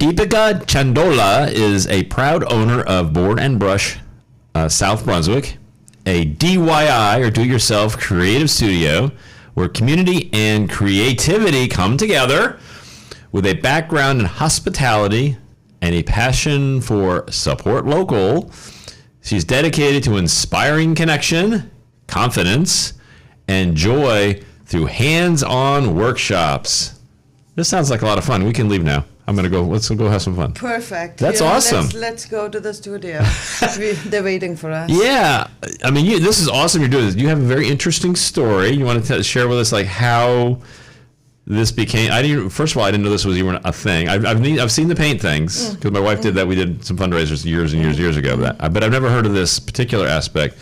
DEEPIKA Chandola is a proud owner of Board and Brush South Brunswick, a DIY or do-it-yourself creative studio where community and creativity come together. With a background in hospitality and a passion for support local, she's dedicated to inspiring connection, confidence, and joy through hands-on workshops. This sounds like a lot of fun. We can leave now. I'm going to go. Let's go have some fun. Perfect. That's awesome. Let's go to the studio. They're waiting for us. Yeah. I mean, this is awesome you're doing this. You have a very interesting story. You want to share with us like how this became. First of all, I didn't know this was even a thing. I've seen the paint things because my wife did that. We did some fundraisers years and years ago. But I've never heard of this particular aspect.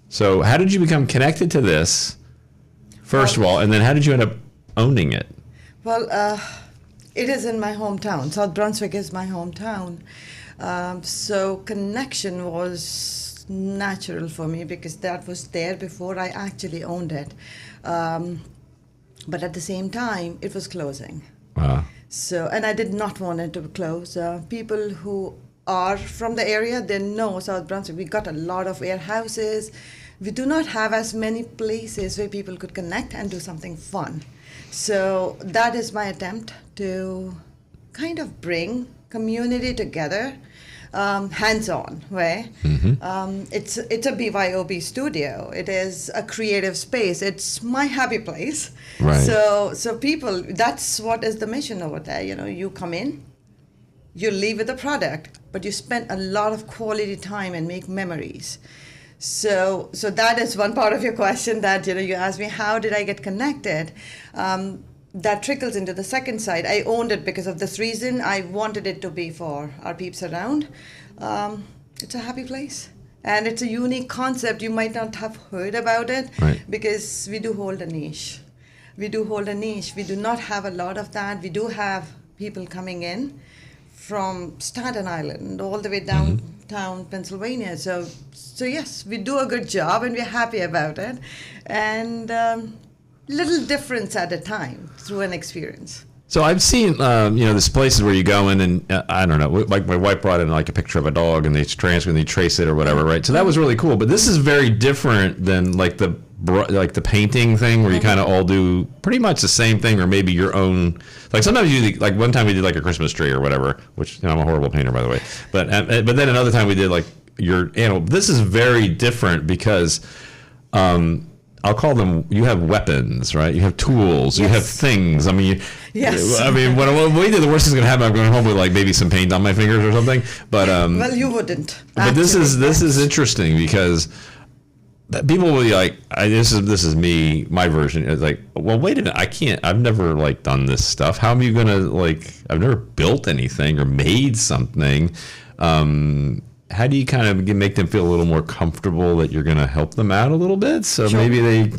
So how did you become connected to this, first of all, and then how did you end up owning it? Well, it is in my hometown. South Brunswick is my hometown. So connection was natural for me because that was there before I actually owned it. But at the same time, it was closing. Wow. So, and I did not want it to close. People who are from the area, they know South Brunswick. We got a lot of warehouses. We do not have as many places where people could connect and do something fun. So that is my attempt to kind of bring community together, hands-on way. Mm-hmm. It's a BYOB studio. It is a creative space. It's my happy place. Right. So people, that's what is the mission over there. You know, you come in, you leave with a product, but you spend a lot of quality time and make memories. So that is one part of your question that, you asked me, how did I get connected? That trickles into the second side. I owned it because of this reason. I wanted it to be for our peeps around. It's a happy place. And it's a unique concept. You might not have heard about it, right, because we do hold a niche. We do not have a lot of that. We do have people coming in from Staten Island all the way downtown Pennsylvania. So yes, we do a good job and we're happy about it. And little difference at a time through an experience. So I've seen, there's places where you go in and I don't know, like my wife brought in like a picture of a dog and they transfer and they trace it or whatever, right? So that was really cool. But this is very different than like the painting thing where you kind of all do pretty much the same thing or maybe your own. Like sometimes you like one time we did like a Christmas tree or whatever, which I'm a horrible painter by the way. But then another time we did like your animal. This is very different because I'll call them, you have weapons, right? You have tools, yes. You have things. I mean, yes. I mean, when we did, the worst is going to happen. I'm going home with like maybe some paint on my fingers or something. But well, you wouldn't. But this is interesting because people will be like, this is me, my version. It's like, well, wait a minute, I've never like done this stuff. How am you going to like, I've never built anything or made something. How do you kind of make them feel a little more comfortable that you're going to help them out a little bit? So sure. Maybe they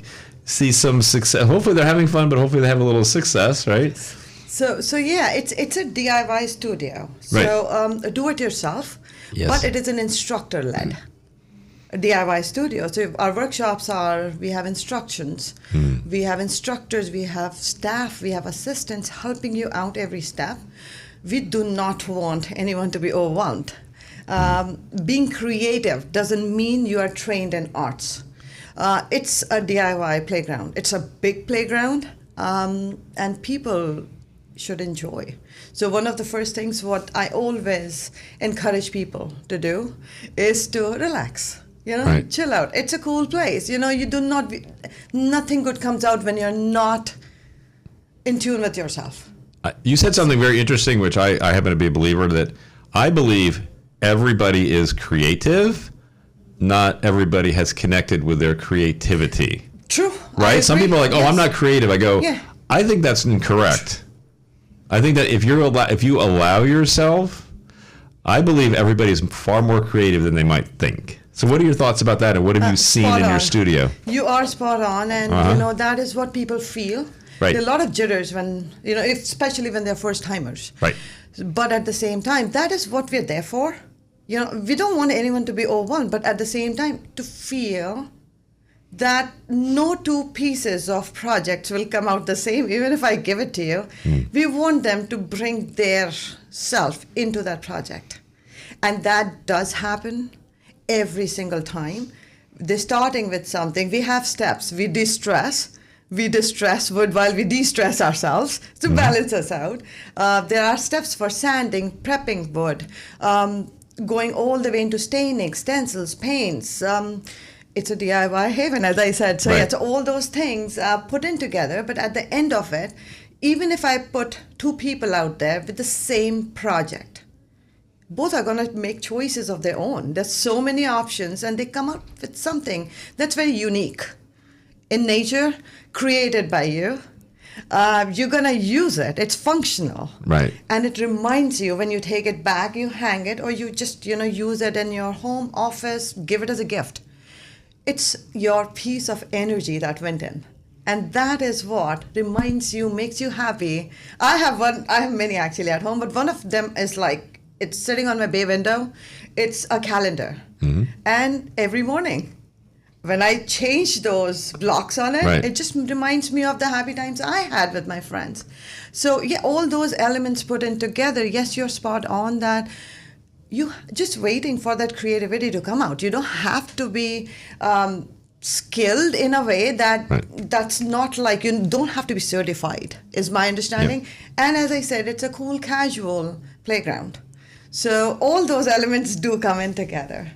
see some success. Hopefully they're having fun, but hopefully they have a little success, right? So yeah, it's a DIY studio. Right. So do it yourself, yes. But it is an instructor-led DIY studio. So our workshops we have instructions, we have instructors, we have staff, we have assistants helping you out every step. We do not want anyone to be overwhelmed. Being creative doesn't mean you are trained in arts. It's a DIY playground. It's a big playground, and people should enjoy. So one of the first things what I always encourage people to do is to relax. Right. Chill out. It's a cool place. You do not. Nothing good comes out when you're not in tune with yourself. You said something very interesting, which I happen to be a believer that I believe. Everybody is creative. Not everybody has connected with their creativity. True. Right? Some people are like, yes. I'm not creative. I go, yeah. I think that's incorrect. I think that if you allow yourself, I believe everybody is far more creative than they might think. So what are your thoughts about that and what have you seen in your studio? You are spot on and that is what people feel. Right. There are a lot of jitters when, especially when they're first timers. Right. But at the same time, that is what we're there for. We don't want anyone to be overwhelmed, but at the same time, to feel that no two pieces of projects will come out the same, even if I give it to you. We want them to bring their self into that project. And that does happen every single time. They're starting with something. We have steps. We distress. We distress wood while we de-stress ourselves to balance us out. There are steps for sanding, prepping wood, going all the way into staining, stencils, paints. It's a DIY haven, as I said. So it's all those things put in together. But at the end of it, even if I put two people out there with the same project, both are going to make choices of their own. There's so many options, and they come up with something that's very unique in nature, created by you. You're going to use it. It's functional. Right. And it reminds you when you take it back, you hang it, or you just, use it in your home, office, give it as a gift. It's your piece of energy that went in. And that is what reminds you, makes you happy. I have many actually at home, but one of them is like, it's sitting on my bay window. It's a calendar. And every morning, when I change those blocks on it, it just reminds me of the happy times I had with my friends. So yeah, all those elements put in together, yes, you're spot on that. You just waiting for that creativity to come out. You don't have to be skilled in a way that's not like, you don't have to be certified, is my understanding. And as I said, it's a cool, casual playground. So all those elements do come in together.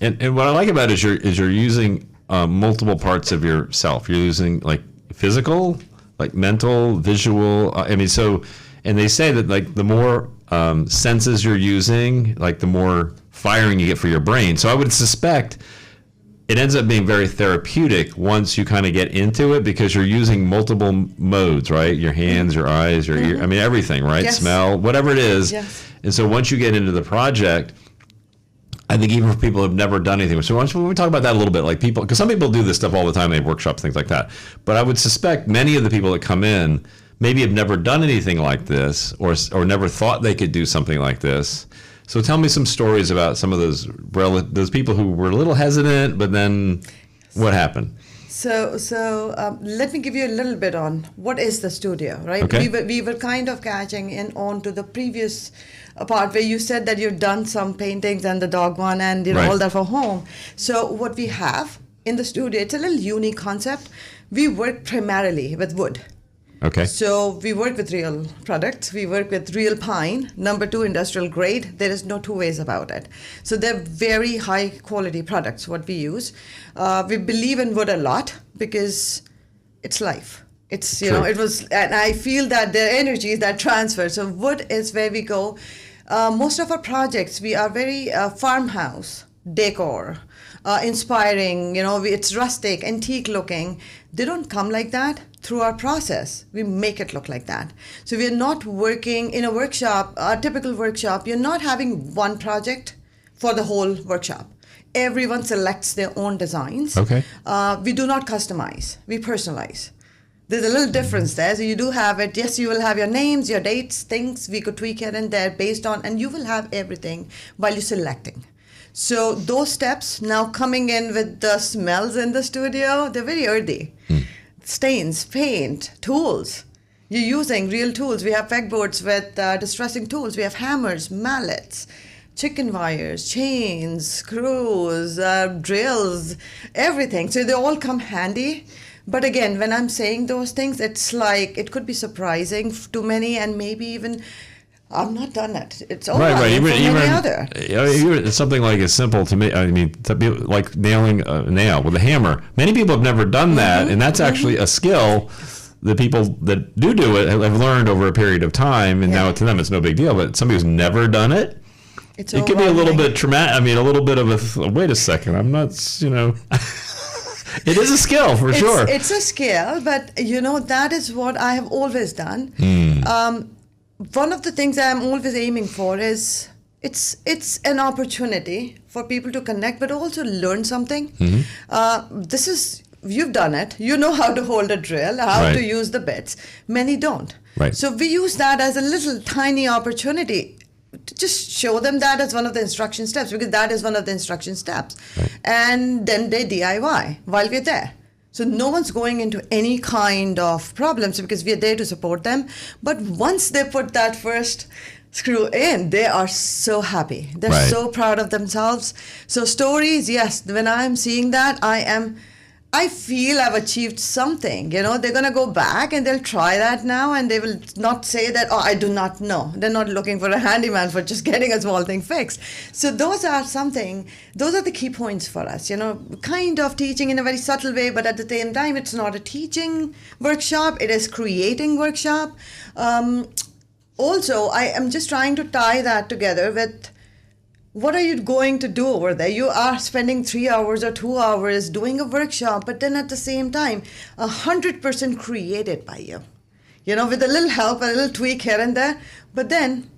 And what I like about it is you're using multiple parts of yourself. You're using like physical, like mental, visual. And they say that like the more senses you're using, like the more firing you get for your brain. So I would suspect it ends up being very therapeutic once you kind of get into it, because you're using multiple modes, right? Your hands, your eyes, your ear, everything, right? Yes. Smell, whatever it is. Yes. And so once you get into the project, I think even for people who have never done anything, so when we talk about that a little bit, like people, because some people do this stuff all the time, they have workshops, things like that. But I would suspect many of the people that come in maybe have never done anything like this, or never thought they could do something like this. So tell me some stories about some of those people who were a little hesitant, but then what happened? So let me give you a little bit on what is the studio, right? Okay. We were kind of catching in on to the previous part where you said that you've done some paintings and the dog one and all that for home. So what we have in the studio, it's a little unique concept. We work primarily with wood. Okay. So we work with real products. We work with real pine, number 2 industrial grade. There is no two ways about it. So they're very high quality products, what we use. We believe in wood a lot because it's life. It's, and I feel that the energy is that transfer. So wood is where we go. Most of our projects, we are very farmhouse, decor, inspiring, it's rustic, antique looking. They don't come like that. Through our process, we make it look like that. So we're not working in a workshop, a typical workshop. You're not having one project for the whole workshop. Everyone selects their own designs. Okay. We do not customize. We personalize. There's a little difference there. So you do have it. Yes, you will have your names, your dates, things. We could tweak here and there based on, and you will have everything while you're selecting. So those steps now coming in with the smells in the studio, they're very earthy. Stains, paint, tools. You're using real tools. We have pegboards with distressing tools. We have hammers, mallets, chicken wires, chains, screws, drills, everything. So they all come handy. But again, when I'm saying those things, it's like it could be surprising to many, and maybe even I've not done it. It's all right. It's something like as simple to me. I mean, to be like nailing a nail with a hammer. Many people have never done that, and that's actually a skill that people that do it have learned over a period of time. And now to them, it's no big deal. But somebody who's never done it, it can be a little bit traumatic. I mean, a little bit of a wait a second. I'm not. It is a skill for sure. It's a skill, but that is what I have always done. One of the things I'm always aiming for is it's an opportunity for people to connect, but also learn something. You've done it. You know how to hold a drill, how to use the bits. Many don't. Right. So we use that as a little tiny opportunity to just show them that as one of the instruction steps, because that is one of the instruction steps. Right. And then they DIY while we're there. So no one's going into any kind of problems because we are there to support them. But once they put that first screw in, they are so happy. They're Right. so proud of themselves. So stories, yes, when I'm seeing that, I feel I've achieved something. You know, they're going to go back and they'll try that now, and they will not say that, oh, I do not know. They're not looking for a handyman for just getting a small thing fixed. So those are the key points for us, you know, kind of teaching in a very subtle way, but at the same time, it's not a teaching workshop. It is creating workshop. Also, I am just trying to tie that together with what are you going to do over there? You are spending 3 hours or 2 hours doing a workshop, but then at the same time, 100% created by you. You know, with a little help, a little tweak here and there, but then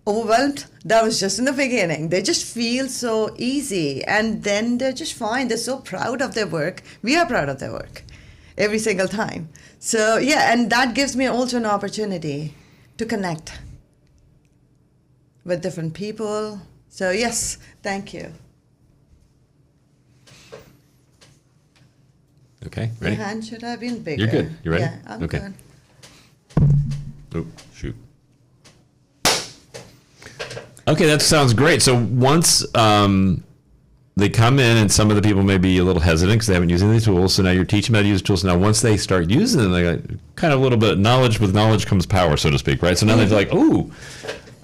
overwhelmed, that was just in the beginning. They just feel so easy, and then they're just fine. They're so proud of their work. We are proud of their work every single time. So yeah, and that gives me also an opportunity to connect with different people. So yes, thank you. Okay, Your ready? hand should have been bigger. You're good. You ready? Yeah, I'm Okay. good. Oh, shoot. Okay, that sounds great. So once they come in, and some of the people may be a little hesitant because they haven't used any of the tools, so now you're teaching them how to use the tools. Now once they start using them, they got kind of a little bit of knowledge. With knowledge comes power, so to speak, right? So now they're like, ooh,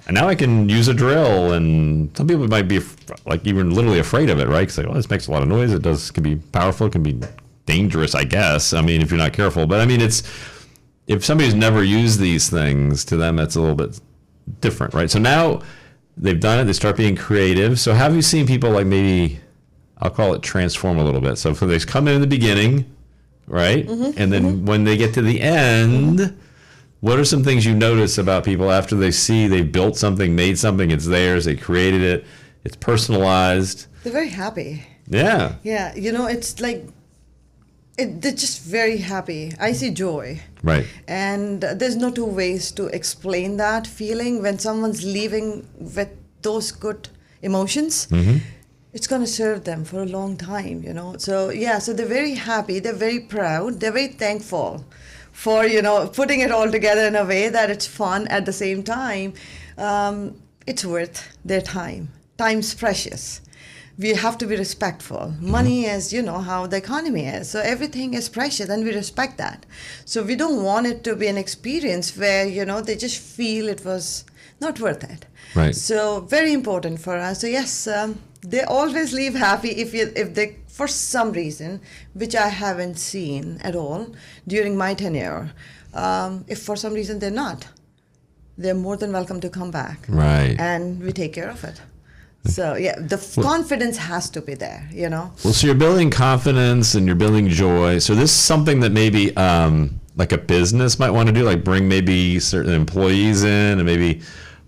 and now I can use a drill. And some people might be like even literally afraid of it, right? Because like, oh, this makes a lot of noise. It can be powerful. It can be dangerous, I guess. I mean, if you're not careful. But I mean, if somebody's never used these things, to them, that's a little bit different, right? So now they've done it. They start being creative. So have you seen people like maybe, I'll call it transform a little bit. So if they come in the beginning, right? Mm-hmm, And then when they get to the end, what are some things you notice about people after they built something, made something, it's theirs, they created it, it's personalized? They're very happy. Yeah. Yeah, you know, it's like, they're just very happy. I see joy. Right. And there's no two ways to explain that feeling when someone's leaving with those good emotions. Mm-hmm. It's going to serve them for a long time, you know. So, yeah, so they're very happy. They're very proud. They're very thankful for, you know, putting it all together in a way that it's fun at the same time. It's worth their time. Time's precious. We have to be respectful. Money is, you know, how the economy is. So everything is precious, and we respect that. So we don't want it to be an experience where, you know, they just feel it was not worth it. Right. So very important for us. So yes, they always leave happy if they, for some reason, which I haven't seen at all during my tenure, if for some reason they're not, they're more than welcome to come back. Right. And we take care of it. So yeah, the confidence has to be there, you know. Well, so you're building confidence and you're building joy. So this is something that maybe like a business might want to do, like bring maybe certain employees in and maybe,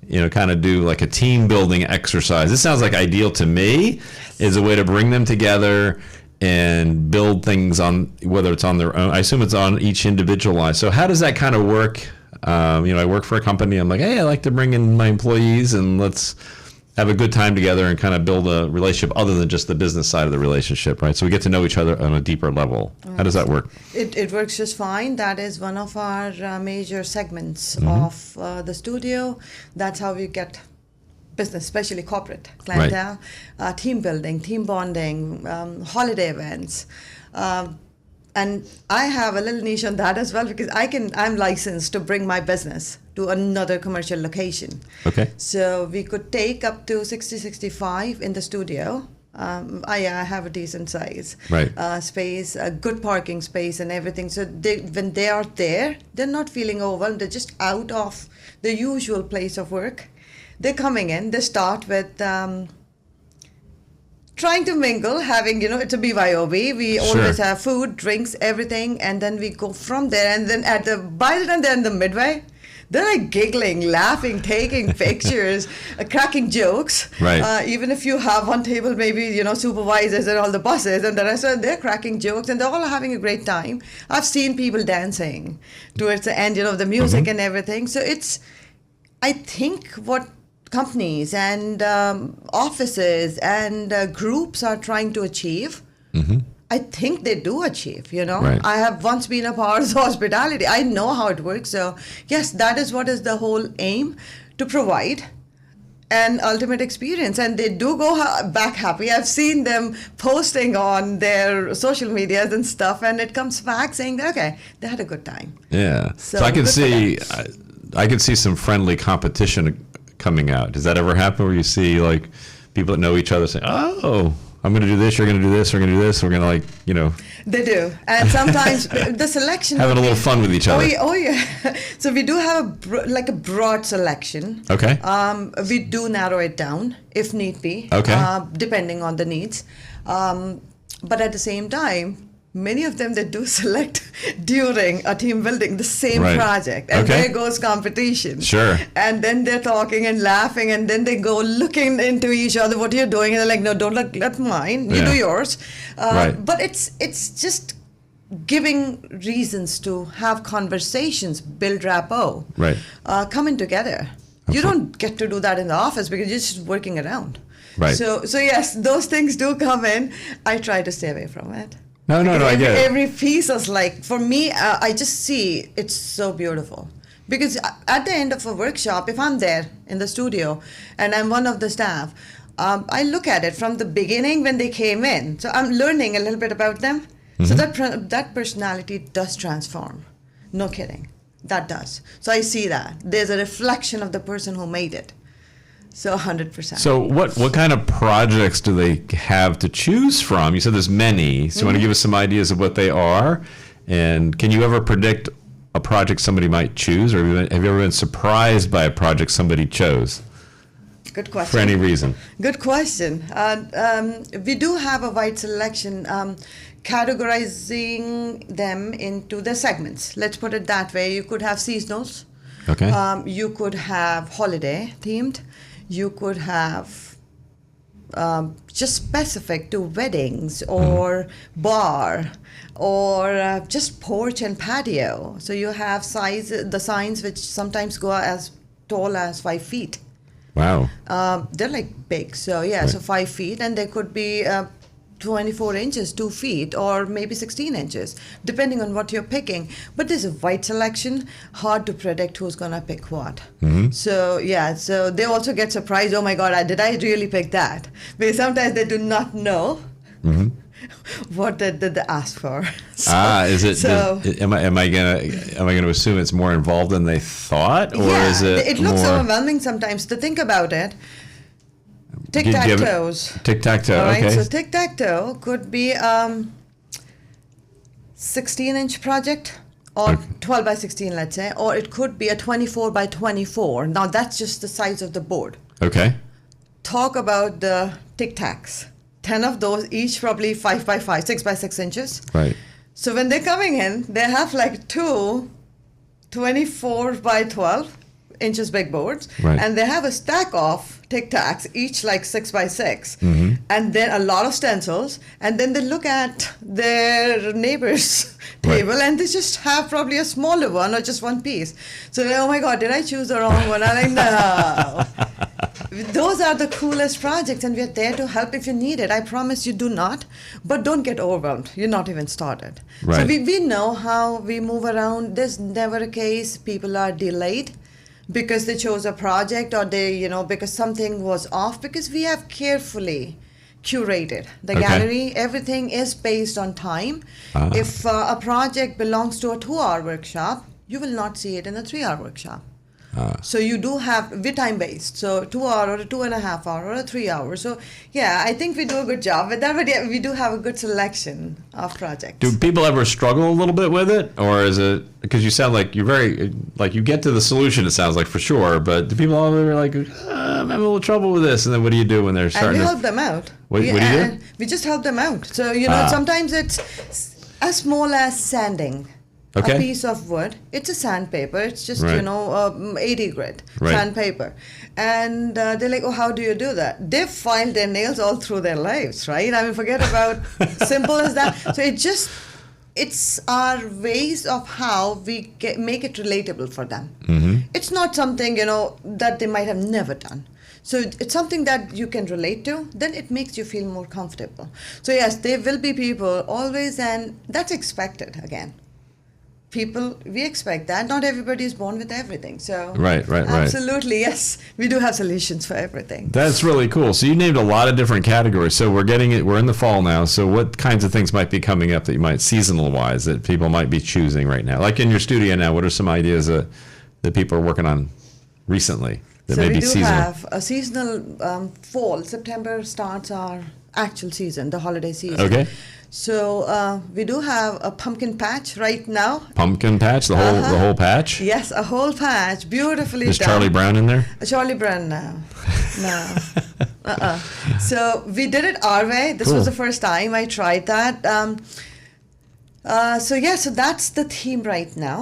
you know, kind of do like a team building exercise. This sounds like ideal to me. Yes. Is a way to bring them together and build things on, whether it's on their own. I assume it's on each individual line. So how does that kind of work? You know, I work for a company. I'm like, hey, I like to bring in my employees and let's have a good time together and kind of build a relationship other than just the business side of the relationship, right? So we get to know each other on a deeper level. How does that work? It works just fine. That is one of our major segments of the studio. That's how we get business, especially corporate clientele, right. Team building, team bonding, holiday events. And I have a little niche on that as well because I'm licensed to bring my business to another commercial location. Okay. So we could take up to 60, 65 in the studio. I have a decent size space, a good parking space and everything. So when they are there, they're not feeling overwhelmed. They're just out of the usual place of work. They're coming in. They start with trying to mingle, having, you know, it's a BYOB. We always have food, drinks, everything, and then we go from there. And then by the time they're in the midway, they're like giggling, laughing, taking pictures, cracking jokes. Right. Even if you have on table, maybe, you know, supervisors and all the bosses and the rest of them, they're cracking jokes and they're all having a great time. I've seen people dancing towards the end, you know, the music and everything. So I think what companies and offices and groups are trying to achieve I think they do achieve, Right. I have once been a part of hospitality. I know how it works. So yes, that is what is the whole aim, to provide an ultimate experience. And they do go back happy. I've seen them posting on their social medias and stuff, and it comes back saying that, okay, they had a good time. Yeah. So So I can good for see, I can see some friendly competition coming out. Does that ever happen where you see like people that know each other say, "Oh, I'm going to do this. You're going to do this. We're going to do this. We're going to They do. And sometimes the selection... having a little fun with each other." Oh yeah. So we do have a broad selection. Okay. We do narrow it down if need be. Okay. Depending on the needs. But at the same time, many of them, they do select during a team building the same Right. project, and Okay. there goes competition. Sure. And then they're talking and laughing, and then they go looking into each other. What are you doing? And they're like, no, don't look at mine. You Yeah. do yours. Right. But it's just giving reasons to have conversations, build rapport, Right. coming together. You don't get to do that in the office because you're just working around. Right. So yes, those things do come in. I try to stay away from it. No, I get it. Every piece is like, for me, I just see it's so beautiful. Because at the end of a workshop, if I'm there in the studio and I'm one of the staff, I look at it from the beginning when they came in. So I'm learning a little bit about them. So that personality does transform. No kidding. That does. So I see that. There's a reflection of the person who made it. So 100%. So what kind of projects do they have to choose from? You said there's many. So you want to give us some ideas of what they are? And can you ever predict a project somebody might choose? Or have you ever been surprised by a project somebody chose Good question. for any reason? Good question. We do have a wide selection, categorizing them into the segments. Let's put it that way. You could have seasonals. Okay. You could have holiday themed. You could have just specific to weddings or bar or just porch and patio. So you have the signs which sometimes go as tall as 5 feet. Wow. They're like big. So yeah, Right. so 5 feet, and they could be 24 inches, 2 feet, or maybe 16 inches, depending on what you're picking. But there's a wide selection, hard to predict who's going to pick what. So, yeah, so they also get surprised, oh my God, did I really pick that? Because sometimes they do not know what did they ask for. Is it? So, Am I gonna assume it's more involved than they thought, or yeah, is it? it looks more, overwhelming sometimes to think about it. Tic-tac-toes. Tic-tac-toe. All right, Okay. so tic-tac-toe could be 16-inch project or Okay. 12 by 16, let's say, or it could be a 24 by 24. Now that's just the size of the board. Okay. Talk about the tic-tacs. 10 of those, each probably 5 by 5, 6 by 6 inches. Right. So when they're coming in, they have like two 24 by 12 inches big boards, Right. and they have a stack of Tic Tacs, each like 6 by 6, Mm-hmm. and then a lot of stencils, and then they look at their neighbor's Right. table, and they just have probably a smaller one or just one piece. So they're, oh my God, did I choose the wrong one? I'm like, no. Those are the coolest projects, and we're there to help if you need it. I promise you do not, but don't get overwhelmed. You're not even started. So Right. we know how we move around. There's never a case people are delayed because they chose a project or they, because something was off, because we have carefully curated the Okay. gallery. Everything is based on time. If a project belongs to a 2-hour workshop, you will not see it in a 3-hour workshop. So you do have, we're time based, so 2 hour or a 2.5 hour or a 3 hour. So yeah, I think we do a good job with that, but yeah, we do have a good selection of projects. Do people ever struggle a little bit with it, or is it because you sound like you're very like you get to the solution? It sounds like for sure, but do people ever like I'm having a little trouble with this, and then what do you do when they're And starting? we to... help them out. What do you do? We just help them out. So, sometimes it's as small as sanding. Okay. A piece of wood. It's a sandpaper. It's just, Right. 80 grit Right. sandpaper. And they're like, oh, how do you do that? They've filed their nails all through their lives, right? I mean, forget about simple as that. So it's our ways of how we make it relatable for them. Mm-hmm. It's not something, that they might have never done. So it's something that you can relate to, then it makes you feel more comfortable. So yes, there will be people always, and that's expected again. People, we expect that. Not everybody is born with everything. So Right. absolutely, yes, we do have solutions for everything. That's really cool. So you named a lot of different categories. So we're in the fall now. So what kinds of things might be coming up that you might, seasonal wise, that people might be choosing right now? Like in your studio now, what are some ideas that people are working on recently that So may we be do seasonal? have a seasonal fall. September starts our actual season, the holiday season. Okay. So we do have a pumpkin patch right now. Pumpkin patch, the whole patch? Yes, a whole patch, beautifully Is done. Charlie Brown in there? Charlie Brown now. No. So we did it our way. This Cool. was the first time I tried that. So that's the theme right now.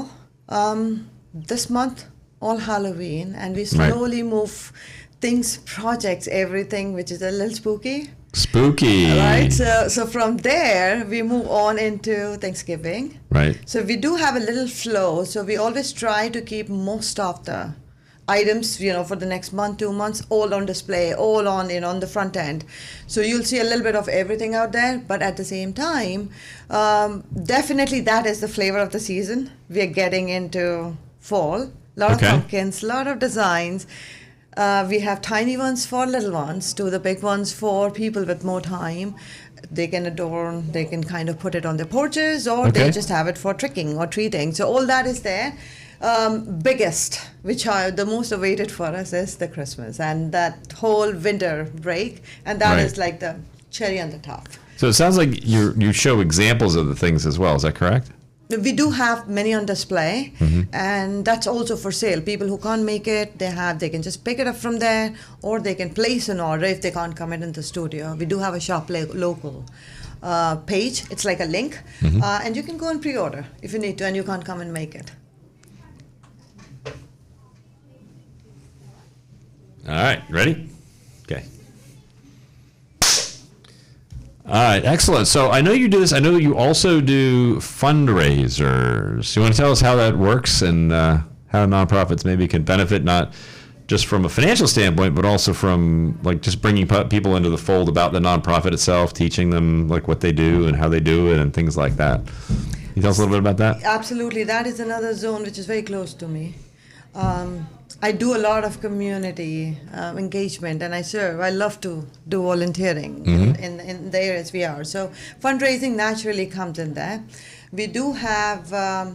This month, all Halloween, and we slowly move things, projects, everything which is a little spooky. Spooky. Right. So from there we move on into Thanksgiving. Right. So we do have a little flow. So we always try to keep most of the items, for the next month, 2 months, all on display, all on, on the front end. So you'll see a little bit of everything out there. But at the same time, definitely that is the flavor of the season. We are getting into fall. A lot of pumpkins, a lot of designs. We have tiny ones for little ones to the big ones for people with more time. They can adorn, they can kind of put it on their porches, or they just have it for tricking or treating. So all that is there. Biggest, which are the most awaited for us, is the Christmas and that whole winter break. And that is like the cherry on the top. So it sounds like you show examples of the things as well. Is that correct? We do have many on display, and that's also for sale. People who can't make it, they can just pick it up from there, or they can place an order if they can't come in the studio. We do have a shop local page. It's like a link, and you can go and pre-order if you need to, and you can't come and make it. All right, ready? Okay. All right, excellent. So I know you do this. I know that you also do fundraisers. You want to tell us how that works and how nonprofits maybe can benefit, not just from a financial standpoint, but also from like just bringing people into the fold about the nonprofit itself, teaching them like what they do and how they do it and things like that. Can you tell us a little bit about that? Absolutely. That is another zone which is very close to me. I do a lot of community engagement, and I love to do volunteering in the areas we are. So fundraising naturally comes in there. We do have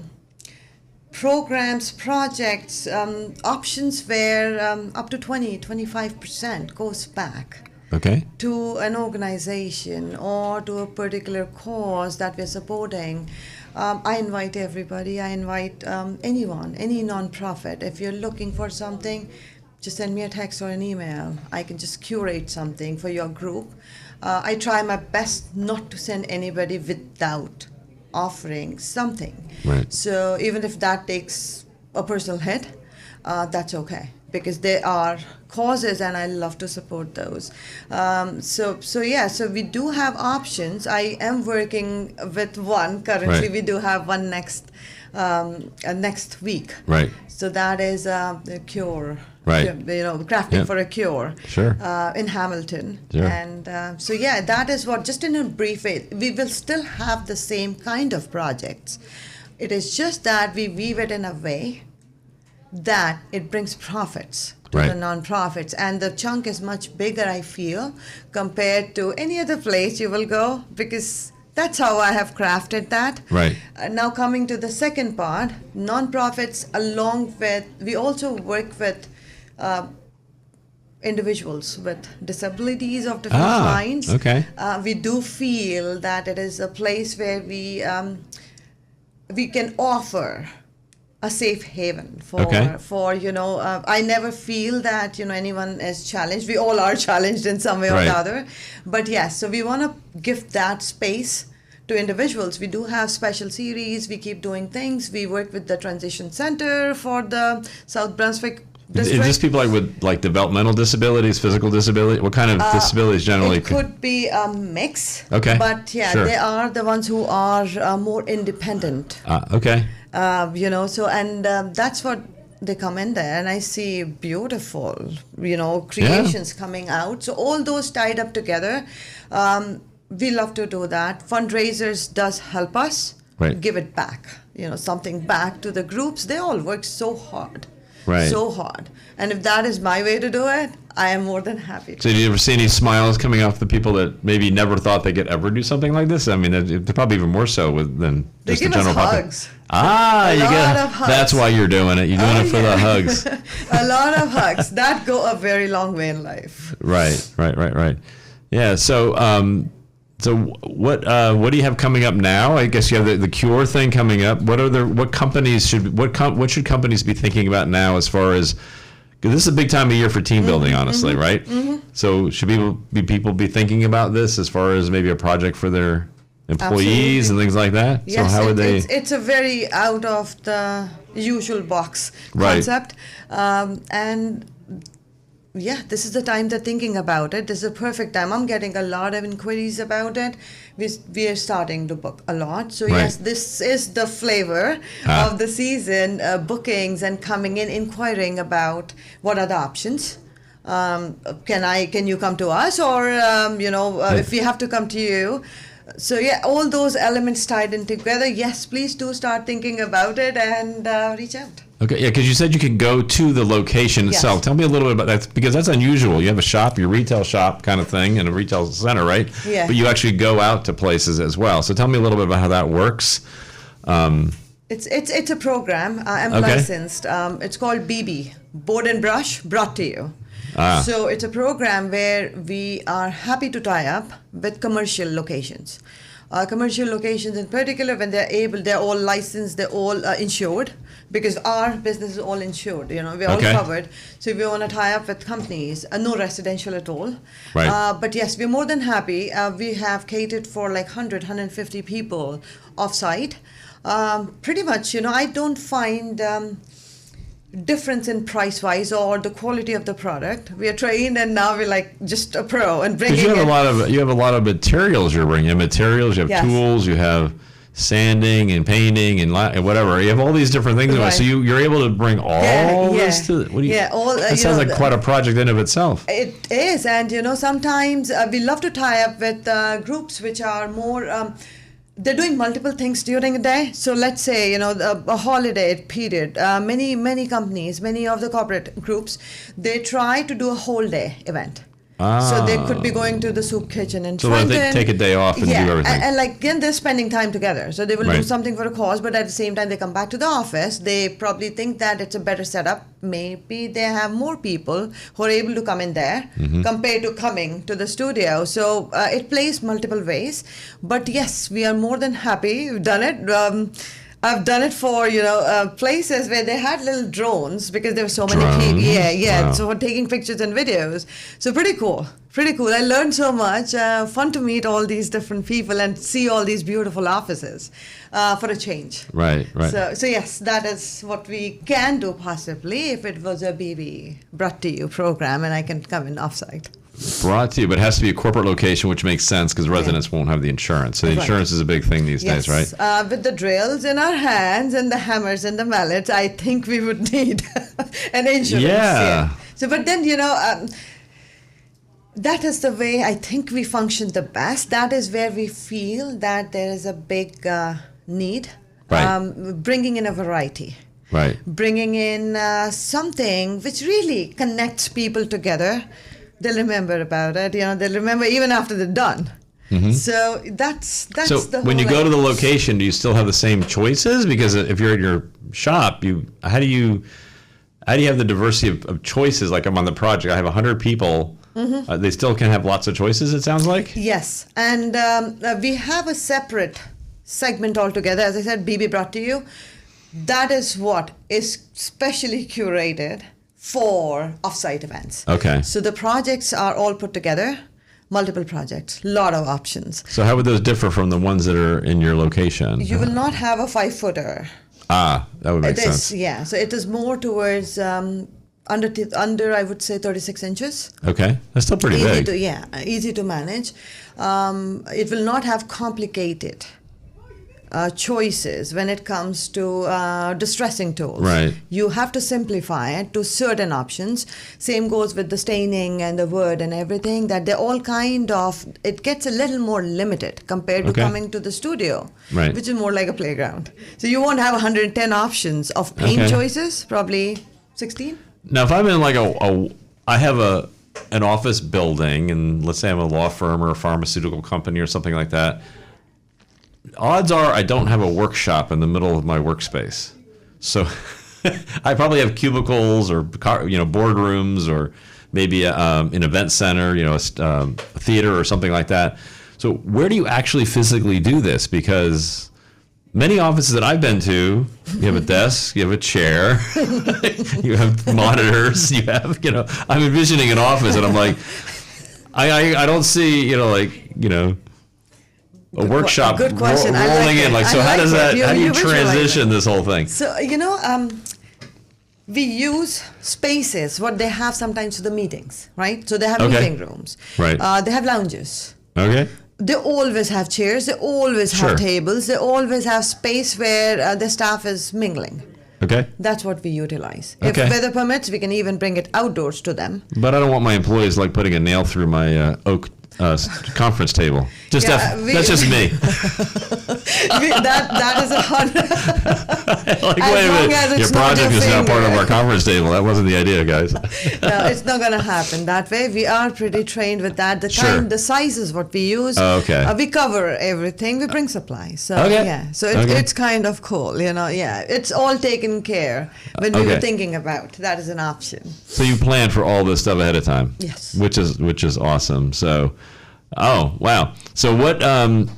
programs, projects, options where up to 20-25% goes back to an organization or to a particular cause that we're supporting. I invite everybody. I invite anyone, any nonprofit. If you're looking for something, just send me a text or an email. I can just curate something for your group. I try my best not to send anybody without offering something. Right. So even if that takes a personal hit, that's okay, because they are causes and I love to support those. So we do have options. I am working with one currently. Right. We do have one next week. Right. So that is the cure. Right. Crafting for a cure. Sure. In Hamilton. Sure. And that is what, just in a brief way, we will still have the same kind of projects. It is just that we weave it in a way that it brings profits to the nonprofits, and the chunk is much bigger, I feel, compared to any other place you will go, because that's how I have crafted that. Right. Now coming to the second part, nonprofits, along with, we also work with individuals with disabilities of different kinds. Okay. We do feel that it is a place where we can offer a safe haven for I never feel that anyone is challenged. We all are challenged in some way or the other, but yes, so we want to give that space to individuals. We do have special series. We keep doing things. We work with the Transition Center for the South Brunswick district. Is this people with developmental disabilities, physical disability? What kind of disabilities generally? It could be a mix. Okay. But they are the ones who are more independent. Okay. That's what they come in there and I see beautiful, creations coming out. So all those tied up together, we love to do that. Fundraisers does help us give it back, something back to the groups. They all work so hard. Right. So hard. And if that is my way to do it, I am more than happy. So do you ever see any smiles coming off the people that maybe never thought they could ever do something like this? I mean, they're probably even more so than they just give the general us public. hugs. You get of hugs. That's why you're doing it. You're doing it for the hugs. A lot of hugs. That go a very long way in life. Right. Yeah. So what do you have coming up now? I guess you have the Cure thing coming up. What should companies be thinking about now as far as, because this is a big time of year for team building, honestly, right? Mm-hmm. So should people be thinking about this as far as maybe a project for their employees and things like that? Yes, so how would they? It's a very out of the usual box concept, and. Yeah, this is the time they're thinking about it. This is a perfect time. I'm getting a lot of inquiries about it. We are starting to book a lot. So yes, this is the flavor of the season, bookings and coming in, inquiring about what are the options. Can you come to us, or if we have to come to you. So yeah, all those elements tied in together. Yes, please do start thinking about it and reach out. Okay, yeah, because you said you could go to the location itself. Yes. Tell me a little bit about that, because that's unusual. You have a shop, your retail shop kind of thing, in a retail center, right? Yeah. But you actually go out to places as well. So tell me a little bit about how that works. It's a program. I'm licensed. It's called BB, Board and Brush, brought to you. So it's a program where we are happy to tie up with commercial locations. Commercial locations in particular, when they're all licensed, they're all insured, because our business is all insured, we're all covered. So if we want to tie up with companies, no residential at all. Right. But yes, we're more than happy. We have catered for like 150 people off-site. Pretty much, I don't find difference in price-wise or the quality of the product. We are trained, and now we're like just a pro and bringing. You have a lot of materials you're bringing. You have tools, you have sanding and painting and whatever. You have all these different things. So you're able to bring all this to. That sounds like quite a project in of itself. It is, and sometimes we love to tie up with groups which are more. They're doing multiple things during the day. So let's say, a holiday period. Many companies, many of the corporate groups, they try to do a whole day event. So they could be going to the soup kitchen in Trenton. So they take a day off and do everything. And again, they're spending time together. So they will do something for a cause, but at the same time, they come back to the office. They probably think that it's a better setup. Maybe they have more people who are able to come in there compared to coming to the studio. So it plays multiple ways. But yes, we are more than happy. We've done it. I've done it for, places where they had little drones, because there were so many people. Yeah. Wow. So taking pictures and videos. So pretty cool. I learned so much. Fun to meet all these different people and see all these beautiful offices for a change. Right. So yes, that is what we can do possibly if it was a BB brought to you program and I can come in offsite. Brought to you, but it has to be a corporate location, which makes sense because residents won't have the insurance. So the insurance is a big thing these days, right? With the drills in our hands and the hammers and the mallets, I think we would need an insurance. Yeah. So, but then, that is the way I think we function the best. That is where we feel that there is a big need. Right. Bringing in a variety. Right. Bringing in something which really connects people together. They'll remember about it. They'll remember even after they're done. Mm-hmm. So that's so the whole when you go to the location, do you still have the same choices? Because if you're at your shop, how do you have the diversity of choices? Like I'm on the project, I have 100 people. Mm-hmm. They still can have lots of choices, it sounds like? Yes. And we have a separate segment altogether. As I said, BB brought to you. That is what is specially curated for offsite events. Okay. So the projects are all put together, multiple projects, lot of options. So how would those differ from the ones that are in your location? You will not have a 5-footer. That would make sense. Yeah, so it is more towards under I would say 36 inches. Okay, that's still pretty big. Easy to manage. It will not have complicated choices when it comes to distressing tools. Right. You have to simplify it to certain options. Same goes with the staining and the wood and everything, that they're all kind of, it gets a little more limited compared to coming to the studio, Right. which is more like a playground. So you won't have 110 options of paint choices, probably 16. Now, if I'm in like I have an office building, and let's say I'm a law firm or a pharmaceutical company or something like that, odds are I don't have a workshop in the middle of my workspace. So I probably have cubicles or boardrooms, or maybe an event center, a theater or something like that. So where do you actually physically do this? Because many offices that I've been to, you have a desk, you have a chair, you have monitors, I'm envisioning an office, and I'm like, I don't see, a workshop good question. rolling in. Like, so how does that? How do you transition this whole thing? So we use spaces what they have sometimes for the meetings, right? So they have meeting rooms, right? They have lounges. Okay. They always have chairs. They always have tables. They always have space where the staff is mingling. Okay. That's what we utilize. Okay. If weather permits, we can even bring it outdoors to them. But I don't want my employees like putting a nail through my oak conference table. That's just me. that is a hard. Wait a minute. Your project is now part of our conference table. That wasn't the idea, guys. No, it's not going to happen that way. We are pretty trained with that. The size is what we use. Okay. We cover everything. We bring supplies. So So it's kind of cool. It's all taken care when we were thinking about that is an option. So you plan for all this stuff ahead of time. Yes. Which is awesome. So. Oh, wow. So what kind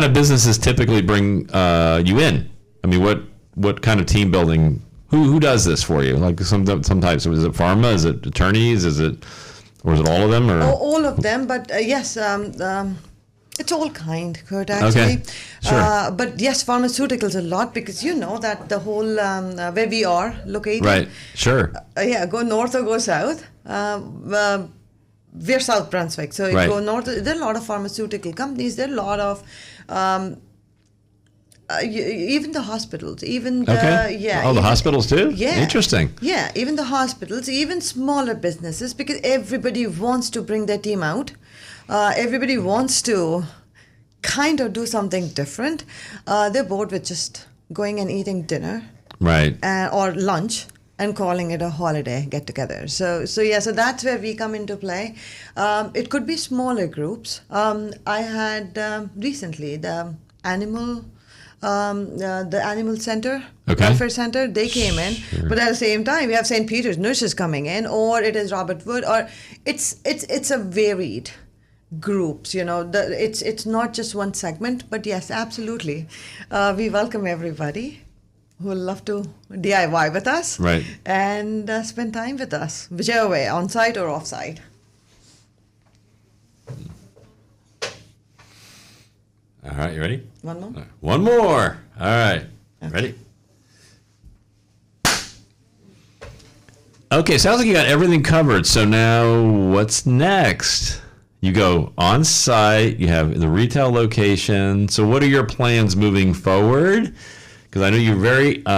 of businesses typically bring you in? I mean, what kind of team building? Who does this for you? Like sometimes, is it pharma? Is it attorneys? Or is it all of them? Or all of them, but yes, it's all kind, Kurt, actually. Okay. Sure. But yes, pharmaceuticals a lot, because that the whole where we are located. Right. Sure. Go north or go south. We're South Brunswick, so you go north. There are a lot of pharmaceutical companies. There are a lot of even the hospitals, even the the hospitals too. Yeah, interesting. Yeah, even the hospitals, even smaller businesses, because everybody wants to bring their team out. Everybody wants to kind of do something different. They're bored with just going and eating dinner, right, or lunch, and calling it a holiday get-together. So that's where we come into play. It could be smaller groups. I had recently the animal center, welfare center, they came in. But at the same time, we have St. Peter's nurses coming in, or it is Robert Wood, or it's a varied groups. It's not just one segment. But yes, absolutely, we welcome everybody who will love to DIY with us, right, and spend time with us, whichever way, on-site or off-site. All right, you ready? One more? One more. All right. Okay. Ready? Okay, sounds like you got everything covered. So now what's next? You go on-site, you have the retail location. So what are your plans moving forward? Because I know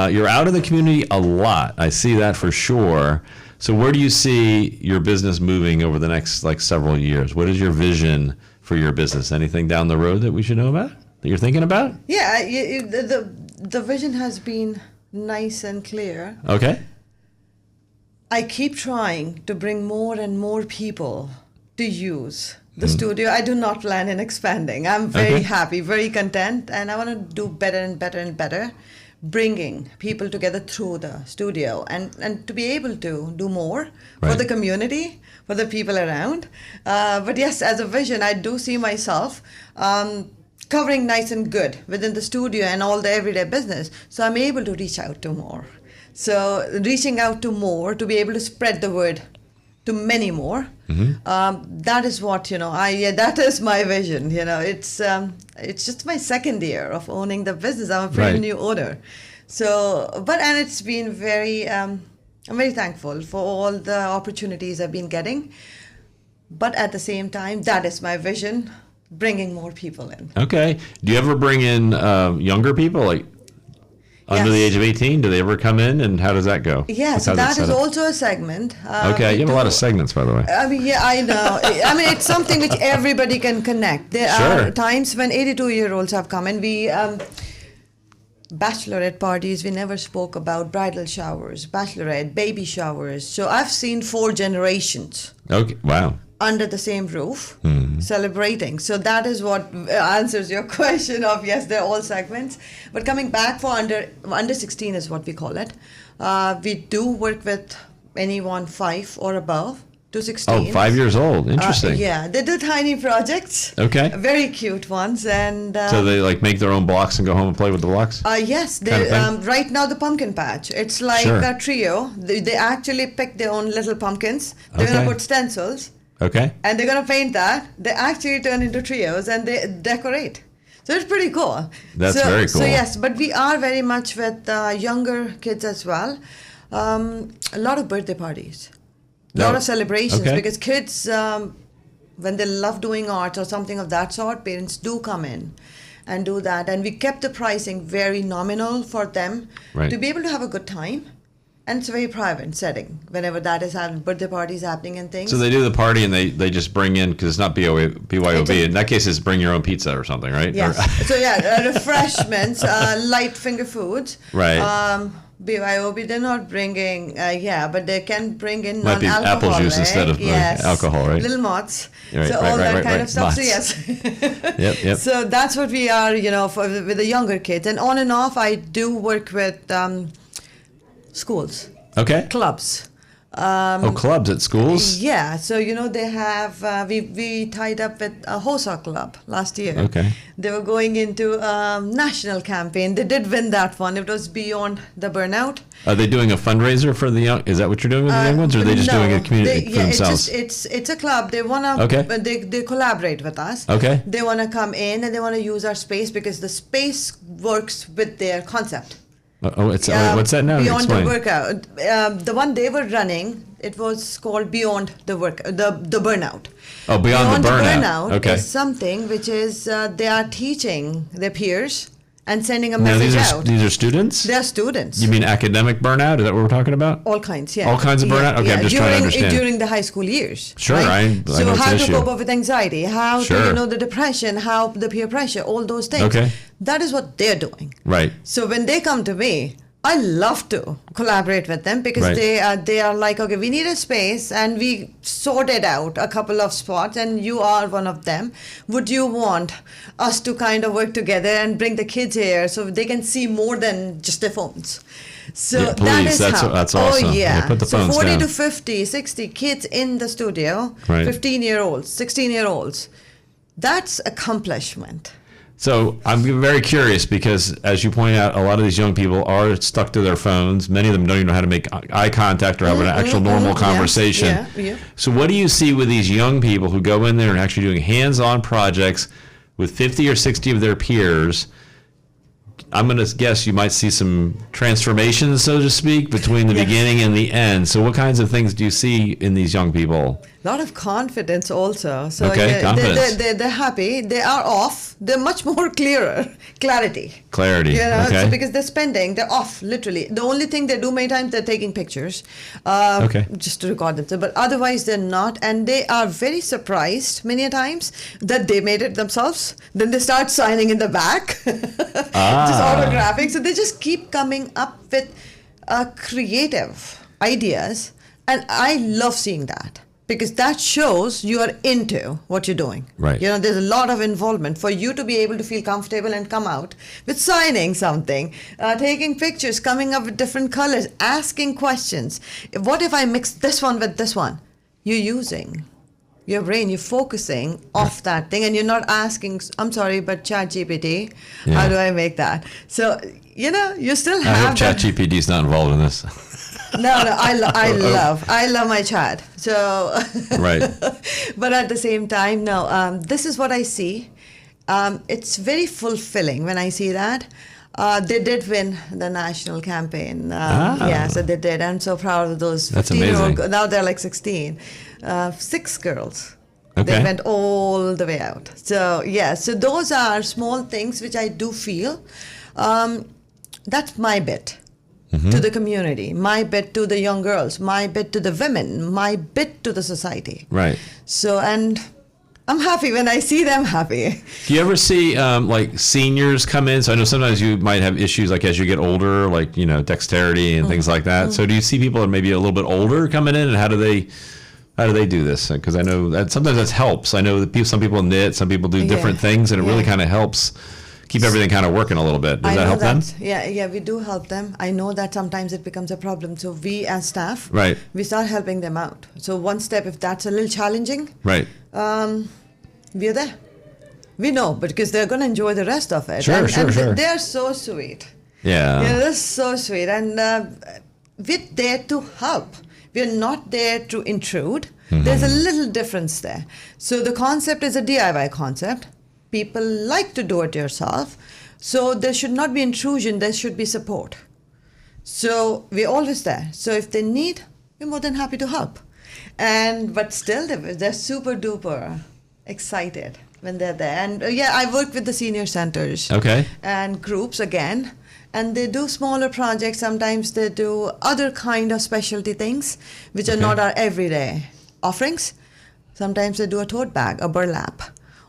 you're out in the community a lot. I see that for sure. So where do you see your business moving over the next several years? What is your vision for your business? Anything down the road that we should know about, that you're thinking about? Yeah, the vision has been nice and clear. Okay. I keep trying to bring more and more people to use the studio. I do not plan on expanding. I'm very happy, very content, and I want to do better and better and better, bringing people together through the studio, and to be able to do more for the community, for the people around. But yes, as a vision, I do see myself covering nice and good within the studio and all the everyday business, so I'm able to reach out to more. So reaching out to more, to be able to spread the word to many more. That is what, that is my vision. It's just my second year of owning the business. I'm a pretty new owner. So, and it's been I'm very thankful for all the opportunities I've been getting. But at the same time, that is my vision bringing more people in. Okay. Do you ever bring in younger people, like under the age of 18? Do they ever come in, and how does that go? Yeah, so that is also a segment. Okay, you have a lot of segments, by the way. I mean, yeah, I know. I mean, it's something which everybody can connect. There are times when 82-year-olds have come in. We bachelorette parties, we never spoke about bridal showers, bachelorette, baby showers. So I've seen 4 generations. Okay, wow. Under the same roof, celebrating. So that is what answers your question of, yes, they're all segments. But coming back for under 16 is what we call it. We do work with anyone 5 or above to 16. Oh, 5 years old. Interesting. Yeah, they do tiny projects. Okay. Very cute ones. And so they like make their own blocks and go home and play with the blocks? Yes, they right now the pumpkin patch. It's like a trio. They actually pick their own little pumpkins. They're going to put stencils. Okay. And they're going to paint that. They actually turn into trios and they decorate. So it's pretty cool. That's very cool. So yes, but we are very much with younger kids as well. A lot of birthday parties. A lot of celebrations because kids, when they love doing art or something of that sort, parents do come in and do that. And we kept the pricing very nominal for them to be able to have a good time. And it's a very private setting whenever that is happening, birthday parties happening and things. So they do the party and they just bring in, because it's not BYOB. In that case, it's bring your own pizza or something, right? Yes. So refreshments, light finger foods. Right. BYOB, they're not bringing, but they can bring in might non-alcoholic. Be apple juice instead of alcohol, right? Little mots. Right, so all that kind of stuff. Mots. So yes. Yep. So that's what we are, with the younger kids. And on and off, I do work with schools. Okay. Clubs. Clubs at schools? Yeah. So, they have, we tied up with a HOSA club last year. Okay. They were going into a national campaign. They did win that one. It was Beyond the Burnout. Are they doing a fundraiser for the young? Is that what you're doing with the young ones? Or are they just doing a community for themselves? It's a club. They want to, they collaborate with us. Okay. They want to come in and they want to use our space because the space works with their concept. What's that now? Beyond Explain. the Workout. The one they were running, it was called Beyond the Burnout. Oh, Beyond the Burnout. Is something which is they are teaching their peers and sending a message out. These are students? They're students. You mean academic burnout? Is that what we're talking about? All kinds, yeah. All kinds of burnout? Okay, I'm just trying to understand. During the high school years. Sure, right? I know how it's to an issue. cope up with anxiety, how to, the depression, how the peer pressure, all those things. Okay. That is what they're doing. Right. So when they come to me, I love to collaborate with them because they are like, okay, we need a space and we sorted out a couple of spots and you are one of them. Would you want us to kind of work together and bring the kids here so they can see more than just their phones? So that's awesome. Oh yeah. Put the phones 40 down. to 50, 60 kids in the studio, right. 15-year-olds, 16-year-olds. That's accomplishment. So I'm very curious because, as you point out, a lot of these young people are stuck to their phones. Many of them don't even know how to make eye contact or have an actual normal conversation. Yeah. So what do you see with these young people who go in there and actually doing hands-on projects with 50 or 60 of their peers? I'm going to guess you might see some transformations, so to speak, between the beginning and the end. So what kinds of things do you see in these young people? A lot of confidence also. So confidence. They're happy. They are off. They're much more clarity. Okay. So because they're off, literally. The only thing they do many times, they're taking pictures just to record themselves. But otherwise, they're not. And they are very surprised many a times that they made it themselves. Then they start signing in the back, just autographing. So they just keep coming up with creative ideas. And I love seeing that. Because that shows you are into what you're doing. Right. There's a lot of involvement for you to be able to feel comfortable and come out with signing something, taking pictures, coming up with different colors, asking questions. What if I mix this one with this one? You're using your brain, you're focusing off that thing, and you're not asking, I'm sorry, but ChatGPT, how do I make that? So, you still have I hope ChatGPT is not involved in this. No, I love my chat. So, right. But at the same time, this is what I see. It's very fulfilling when I see that. They did win the national campaign. So they did. I'm so proud of those 15-year-old. Now they're like 16. 6 girls Okay. They went all the way out. So yeah, so those are small things which I do feel. That's my bit to the community, my bit to the young girls, my bit to the women, my bit to the society. Right. So, and I'm happy when I see them happy. Do you ever see like seniors come in? So I know sometimes you might have issues like as you get older, like, you know, dexterity and things like that. So do you see people that are maybe a little bit older coming in, and how do they do this? Because I know that sometimes that helps. I know that some people knit, some people do different things, and it really kind of helps keep everything kind of working a little bit. Does that help them? Yeah, we do help them. I know that sometimes it becomes a problem. So we as staff, we start helping them out. So one step, if that's a little challenging, we're there. We know, because they're going to enjoy the rest of it. Sure. They're so sweet. Yeah, they're so sweet. And we're there to help. We're not there to intrude. There's a little difference there. So the concept is a DIY concept. People like to do it yourself. So there should not be intrusion, there should be support. So we're always there. So if they need, we're more than happy to help. But still, they're super duper excited when they're there. And I work with the senior centers and groups again. And they do smaller projects. Sometimes they do other kind of specialty things, which are not our everyday offerings. Sometimes they do a tote bag, a burlap,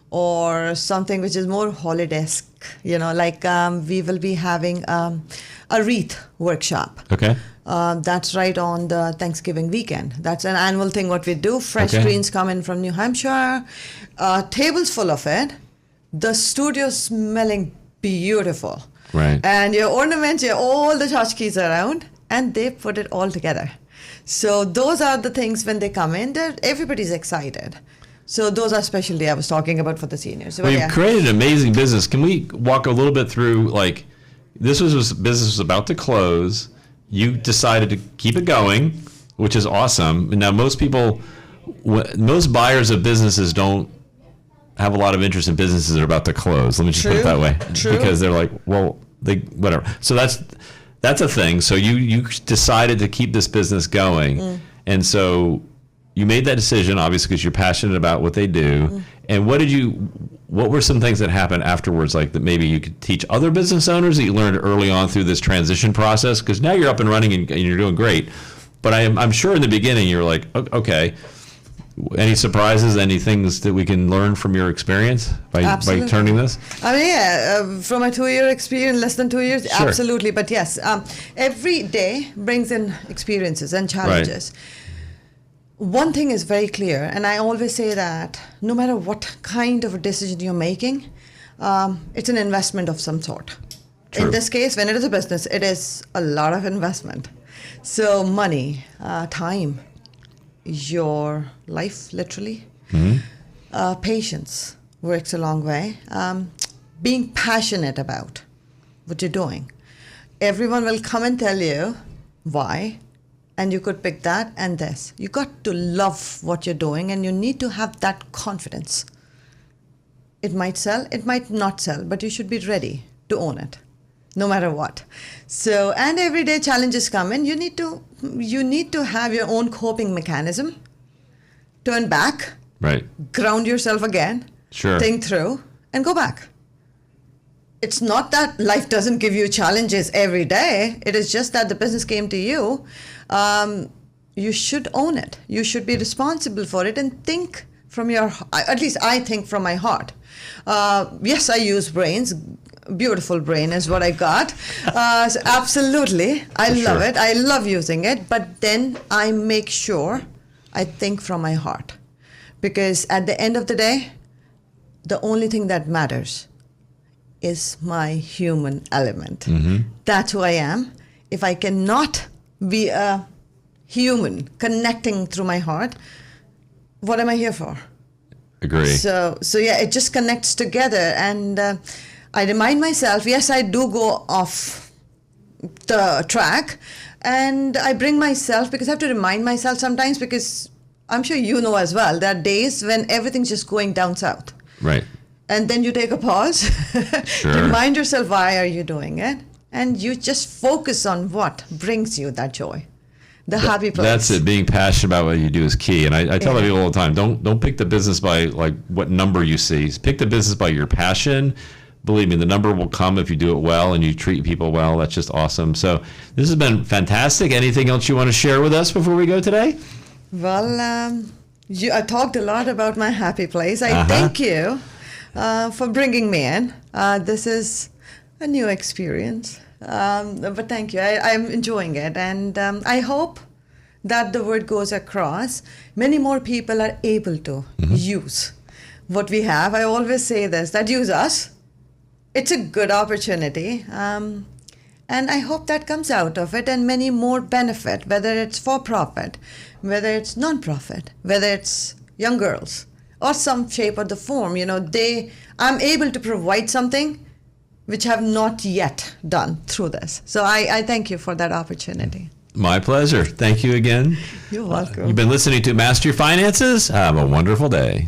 or something which is more holiday-esque. You know, like we will be having a wreath workshop. Okay. That's right on the Thanksgiving weekend. That's an annual thing what we do. Fresh greens come in from New Hampshire. Tables full of it. The studio smelling beautiful. Right. And your ornaments, all the tchotchkes around, and they put it all together. So those are the things when they come in, everybody's excited. So those are specialty I was talking about for the seniors. So, you've created an amazing business. Can we walk a little bit through, like, business was about to close. You decided to keep it going, which is awesome. Now, most buyers of businesses don't have a lot of interest in businesses that are about to close. Let me just put it that way. True. Because they're like, well, whatever. So that's a thing. So you decided to keep this business going. And so you made that decision, obviously, because you're passionate about what they do. And what were some things that happened afterwards, like that maybe you could teach other business owners that you learned early on through this transition process? Because now you're up and running and you're doing great. But I'm sure in the beginning you were like, okay, any surprises, any things that we can learn from your experience by turning this? I mean, from a 2-year experience, less than 2 years, absolutely. But yes, every day brings in experiences and challenges. One thing is very clear, and I always say that no matter what kind of a decision you're making, it's an investment of some sort. True. In this case, when it is a business, it is a lot of investment. So money, time, your life, literally. Patience works a long way. Being passionate about what you're doing. Everyone will come and tell you why. And you could pick that and this. You got to love what you're doing, and you need to have that confidence. It might sell, it might not sell, but you should be ready to own it, no matter what. So, and everyday challenges come in. You need to have your own coping mechanism. Turn back, ground yourself again, think through, and go back. It's not that life doesn't give you challenges every day. It is just that the business came to you. You should own it. You should be responsible for it and think from your, at least I think from my heart. Yes, I use brains. Beautiful brain is what I got. So absolutely. I love it. I love using it. But then I make sure I think from my heart. Because at the end of the day, the only thing that matters is my human element. That's who I am. If I cannot be a human connecting through my heart, what am I here for? Agree. So yeah, it just connects together. And I remind myself, yes, I do go off the track, and I bring myself, because I have to remind myself sometimes, because I'm sure you know as well, there are days when everything's just going down south. Right. And then you take a pause, remind yourself, why are you doing it? And you just focus on what brings you that joy. the happy place. That's it. Being passionate about what you do is key. And I tell people all the time, don't pick the business by like what number you see. Pick the business by your passion. Believe me, the number will come if you do it well and you treat people well. That's just awesome. So this has been fantastic. Anything else you want to share with us before we go today? Well, I talked a lot about my happy place. I thank you for bringing me in. This is a new experience, but thank you. I'm enjoying it, and I hope that the word goes across. Many more people are able to use what we have. I always say this, that use us. It's a good opportunity, and I hope that comes out of it, and many more benefit, whether it's for-profit, whether it's non-profit, whether it's young girls, or some shape or the form. I'm able to provide something which have not yet done through this. So I thank you for that opportunity. My pleasure. Thank you again. You're welcome. You've been listening to Master Your Finances. Have a wonderful day.